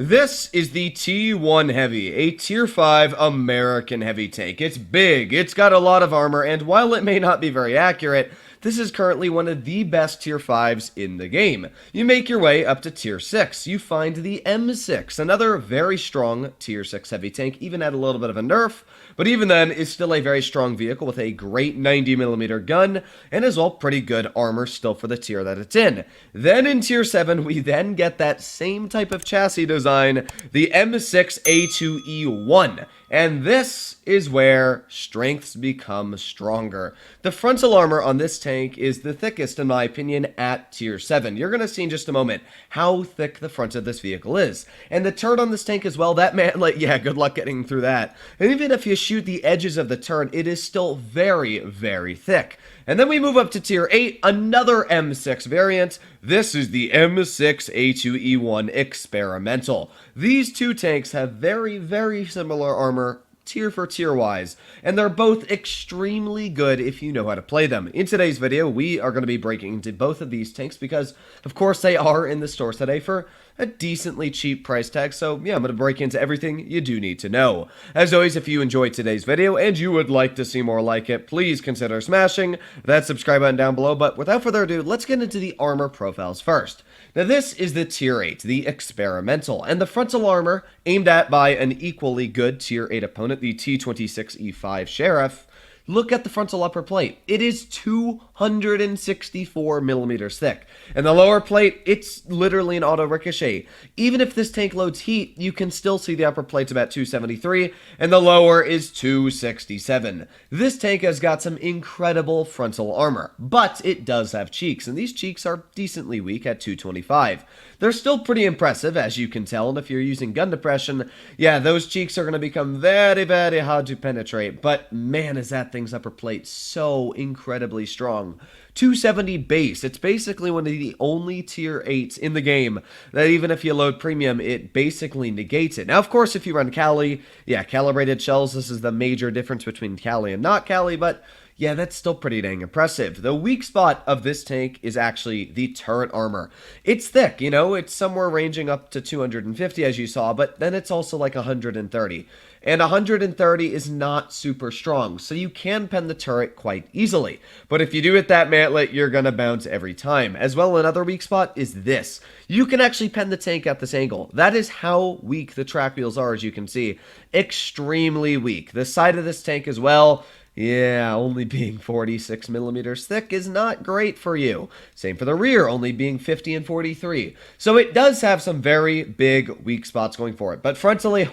This is the T1 Heavy, a Tier 5 American heavy tank. It's big, it's got a lot of armor, and while it may not be very accurate, this is currently one of the best Tier 5s in the game. You make your way up to Tier 6, you find the M6, another very strong Tier 6 heavy tank, even at a little bit of a nerf, but even then is still a very strong vehicle with a great 90mm gun, and as well pretty good armor still for the tier that it's in. Then in Tier 7, we then get that same type of chassis design, the M6A2E1. And this is where strengths become stronger. The frontal armor on this tank is the thickest, in my opinion, at Tier 7. You're going to see in just a moment how thick the front of this vehicle is. And the turret on this tank as well, that man, yeah, good luck getting through that. And even if you shoot the edges of the turret, it is still very, very thick. And then we move up to Tier 8, another M6 variant. This is the M6A2E1 Experimental. These two tanks have very, very similar armor, tier for tier wise, and they're both extremely good if you know how to play them. In today's video, we are going to be breaking into both of these tanks because, of course, they are in the store today for a decently cheap price tag, so yeah, I'm going to break into everything you do need to know. As always, if you enjoyed today's video and you would like to see more like it, please consider smashing that subscribe button down below, but without further ado, let's get into the armor profiles first. Now this is the Tier 8, the Experimental, and the frontal armor aimed at by an equally good Tier 8 opponent, the T26E5 Sheriff. Look at the frontal upper plate. It is 264mm thick. And the lower plate, it's literally an auto ricochet. Even if this tank loads heat, you can still see the upper plate's about 273, and the lower is 267. This tank has got some incredible frontal armor, but it does have cheeks, and these cheeks are decently weak at 225. They're still pretty impressive, as you can tell, and if you're using gun depression, yeah, those cheeks are going to become very, very hard to penetrate, but man, is that thing's upper plate so incredibly strong. 270 base, it's basically one of the only Tier 8s in the game that even if you load premium, it basically negates it. Now, of course, if you run Cali, yeah, calibrated shells, this is the major difference between Cali and not Cali, but yeah, that's still pretty dang impressive. The weak spot of this tank is actually the turret armor. It's thick, you know, it's somewhere ranging up to 250 as you saw, but then it's also like 130. And 130 is not super strong, so you can pen the turret quite easily. But if you do hit that mantlet, you're gonna bounce every time. As well, another weak spot is this. You can actually pen the tank at this angle. That is how weak the track wheels are, as you can see. Extremely weak. The side of this tank as well, yeah, only being 46mm thick is not great for you. Same for the rear, only being 50 and 43. So it does have some very big weak spots going for it. But frontally,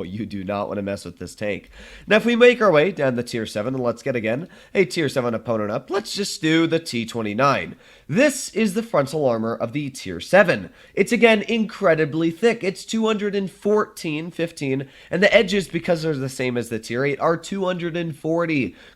you do not want to mess with this tank. Now, if we make our way down the Tier 7, and let's get again a Tier 7 opponent up, let's just do the T29. This is the frontal armor of the Tier 7. It's again incredibly thick. It's 214/15, and the edges, because they're the same as the Tier 8, are 240.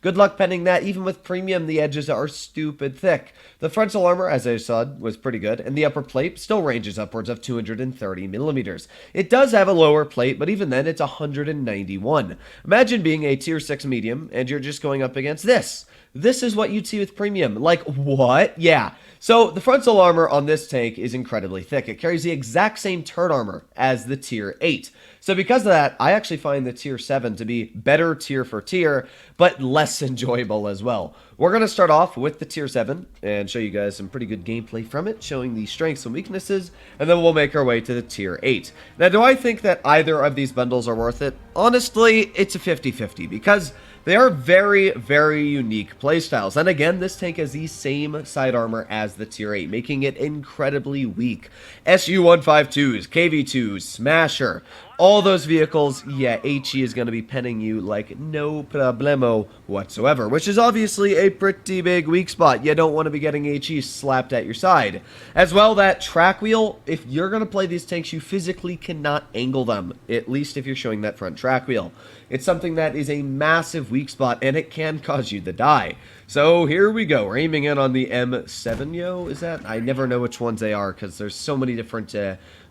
Good luck penning that. Even with premium, the edges are stupid thick. The frontal armor, as I said, was pretty good, and the upper plate still ranges upwards of 230mm. It does have a lower plate, but even then, it's 191. Imagine being a Tier 6 medium, and you're just going up against this. This is what you'd see with premium. Like, what? Yeah. So, the frontal armor on this tank is incredibly thick. It carries the exact same turret armor as the Tier 8. So, because of that, I actually find the Tier 7 to be better tier for tier, but less enjoyable as well. We're going to start off with the Tier 7 and show you guys some pretty good gameplay from it, showing the strengths and weaknesses, and then we'll make our way to the Tier 8. Now, do I think that either of these bundles are worth it? Honestly, it's a 50-50 because they are very, very unique playstyles. And again, this tank has the same side armor as the Tier 8, making it incredibly weak. SU-152s, KV-2s, Smasher, all those vehicles, yeah, HE is going to be penning you like no problemo whatsoever, which is obviously a pretty big weak spot. You don't want to be getting HE slapped at your side. As well, that track wheel, if you're going to play these tanks, you physically cannot angle them, at least if you're showing that front track wheel. It's something that is a massive weak spot, and it can cause you to die. So here we go. We're aiming in on the M7, yo, is that? I never know which ones they are, because there's so many different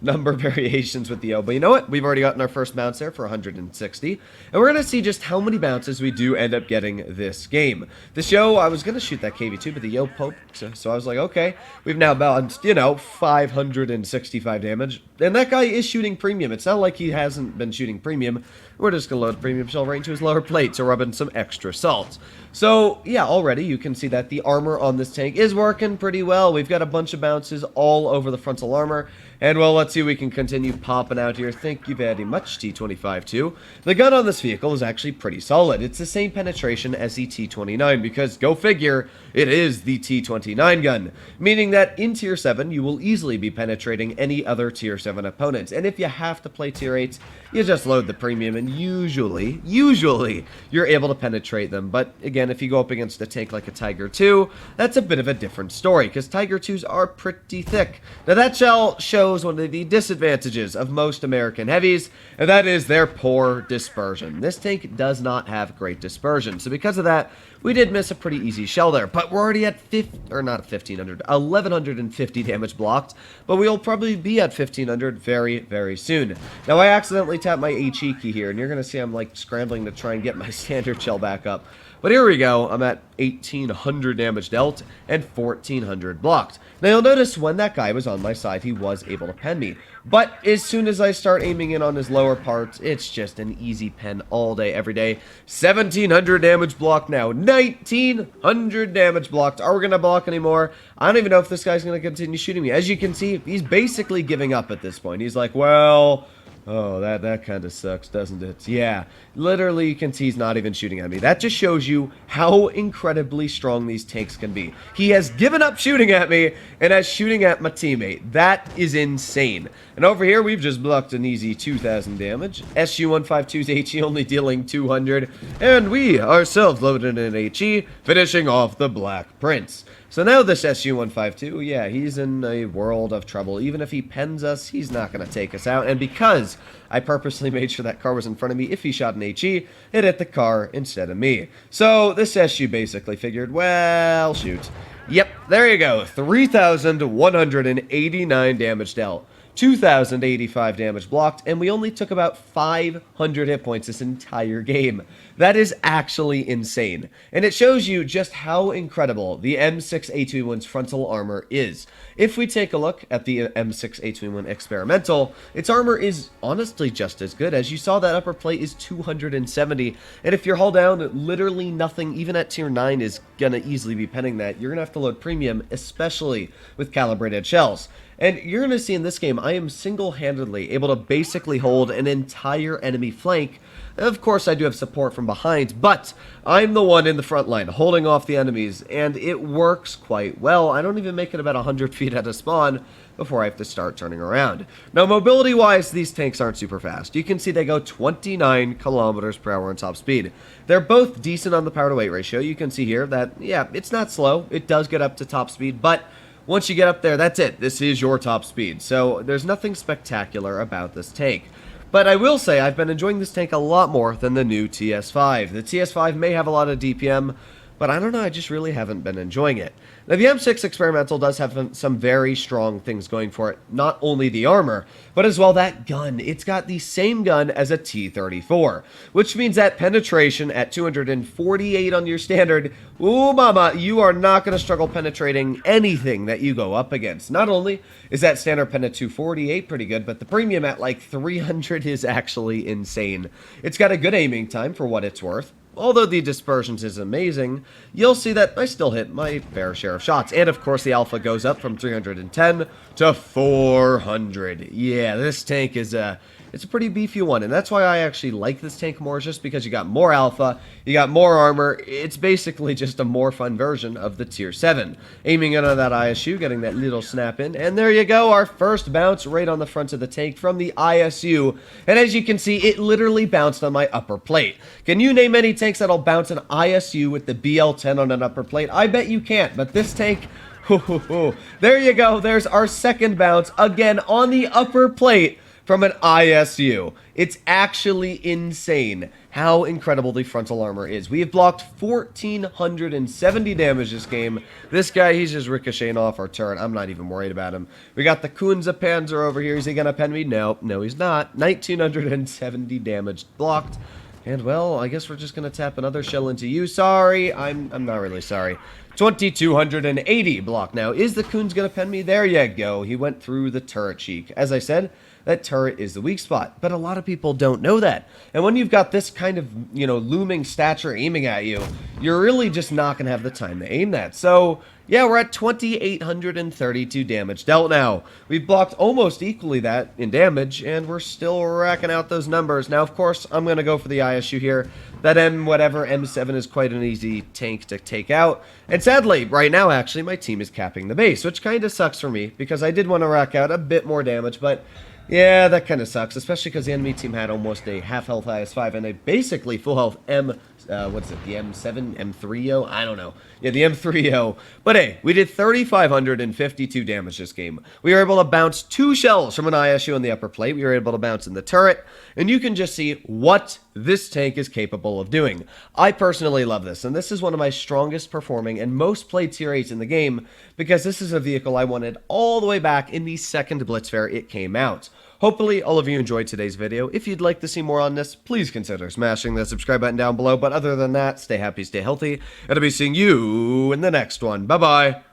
number variations with the O. But you know what? We've already already gotten our first bounce there for 160. And we're going to see just how many bounces we do end up getting this game. The show, I was going to shoot that KV2, but the Yo poked, so I was like, okay, we've now bounced, 565 damage. And that guy is shooting premium. It's not like he hasn't been shooting premium. We're just going to load premium shell right into his lower plate to rub in some extra salt. So, yeah, already you can see that the armor on this tank is working pretty well. We've got a bunch of bounces all over the frontal armor. And, well, let's see if we can continue popping out here. Thank you very much, T25-2. The gun on this vehicle is actually pretty solid. It's the same penetration as the T29, because, go figure, it is the T29 gun. Meaning that in Tier 7, you will easily be penetrating any other Tier 7 opponents. And if you have to play Tier 8s, you just load the premium, and usually, you're able to penetrate them. But, again, if you go up against a tank like a Tiger 2, that's a bit of a different story, because Tiger 2s are pretty thick. Now, that shell shows one of the disadvantages of most American heavies, and that is their poor dispersion. This tank does not have great dispersion, so because of that, we did miss a pretty easy shell there, but we're already at 1150 damage blocked, but we'll probably be at 1500 very, very soon. Now, I accidentally tapped my HE key here, and you're going to see I'm like scrambling to try and get my standard shell back up. But here we go, I'm at 1800 damage dealt and 1400 blocked. Now you'll notice when that guy was on my side, he was able to pen me. But as soon as I start aiming in on his lower parts, it's just an easy pen all day, every day. 1700 damage blocked now, 1900 damage blocked. Are we going to block anymore? I don't even know if this guy's going to continue shooting me. As you can see, he's basically giving up at this point. He's like, well... oh, that kind of sucks, doesn't it? Yeah, literally you can see he's not even shooting at me. That just shows you how incredibly strong these tanks can be. He has given up shooting at me and is shooting at my teammate. That is insane. And over here, we've just blocked an easy 2,000 damage. SU-152's HE only dealing 200. And we ourselves loaded an HE, finishing off the Black Prince. So now this SU-152, yeah, he's in a world of trouble. Even if he pens us, he's not going to take us out. And because I purposely made sure that car was in front of me, if he shot an HE, it hit the car instead of me. So this SU basically figured, well, shoot. Yep, there you go. 3,189 damage dealt. 2,085 damage blocked, and we only took about 500 hit points this entire game. That is actually insane. And it shows you just how incredible the M6A2E1's frontal armor is. If we take a look at the M6A2E1 Experimental, its armor is honestly just as good. As you saw, that upper plate is 270, and if you're hull down, literally nothing, even at Tier 9, is gonna easily be penning that. You're gonna have to load premium, especially with calibrated shells. And you're going to see in this game, I am single-handedly able to basically hold an entire enemy flank. Of course, I do have support from behind, but I'm the one in the front line holding off the enemies, and it works quite well. I don't even make it about 100 feet at a spawn before I have to start turning around. Now, mobility-wise, these tanks aren't super fast. You can see they go 29 kilometers per hour on top speed. They're both decent on the power-to-weight ratio. You can see here that, yeah, it's not slow. It does get up to top speed, but once you get up there, that's it. This is your top speed. So there's nothing spectacular about this tank. But I will say I've been enjoying this tank a lot more than the new TS5. The TS5 may have a lot of DPM, but I don't know, I just really haven't been enjoying it. Now, the M6 Experimental does have some very strong things going for it. Not only the armor, but as well that gun. It's got the same gun as a T-34, which means that penetration at 248 on your standard, ooh mama, you are not going to struggle penetrating anything that you go up against. Not only is that standard pen at 248 pretty good, but the premium at like 300 is actually insane. It's got a good aiming time for what it's worth. Although the dispersions is amazing, you'll see that I still hit my fair share of shots. And of course the alpha goes up from 310 to 400. Yeah, this tank is it's a pretty beefy one, and that's why I actually like this tank more, just because you got more alpha, you got more armor. It's basically just a more fun version of the Tier 7. Aiming in on that ISU, getting that little snap in, and there you go, our first bounce right on the front of the tank from the ISU. And as you can see, it literally bounced on my upper plate. Can you name any tanks that'll bounce an ISU with the BL10 on an upper plate? I bet you can't, but this tank, there you go, there's our second bounce, again on the upper plate, from an ISU. It's actually insane how incredible the frontal armor is. We have blocked 1,470 damage this game. This guy, he's just ricocheting off our turret. I'm not even worried about him. We got the Kunza Panzer over here. Is he going to pen me? No, he's not. 1,970 damage blocked. And, well, I guess we're just going to tap another shell into you. Sorry, I'm not really sorry. 2,280 block now. Is the Coons going to pen me? There you go. He went through the turret cheek. As I said, that turret is the weak spot. But a lot of people don't know that. And when you've got this kind of, looming stature aiming at you, you're really just not going to have the time to aim that. So, yeah, we're at 2,832 damage dealt now. We've blocked almost equally that in damage, and we're still racking out those numbers. Now, of course, I'm going to go for the ISU here. That M7 is quite an easy tank to take out. And sadly, right now, actually, my team is capping the base, which kind of sucks for me, because I did want to rack out a bit more damage, but yeah, that kind of sucks, especially because the enemy team had almost a half health IS-5 and a basically full health the M7, M3O? I don't know. Yeah, the M3O. But hey, we did 3,552 damage this game. We were able to bounce 2 shells from an ISU on the upper plate. We were able to bounce in the turret, and you can just see what this tank is capable of doing. I personally love this, and this is one of my strongest performing and most played tier 8s in the game, because this is a vehicle I wanted all the way back in the second Blitz fair it came out. Hopefully, all of you enjoyed today's video. If you'd like to see more on this, please consider smashing the subscribe button down below. But other than that, stay happy, stay healthy, and I'll be seeing you in the next one. Bye-bye.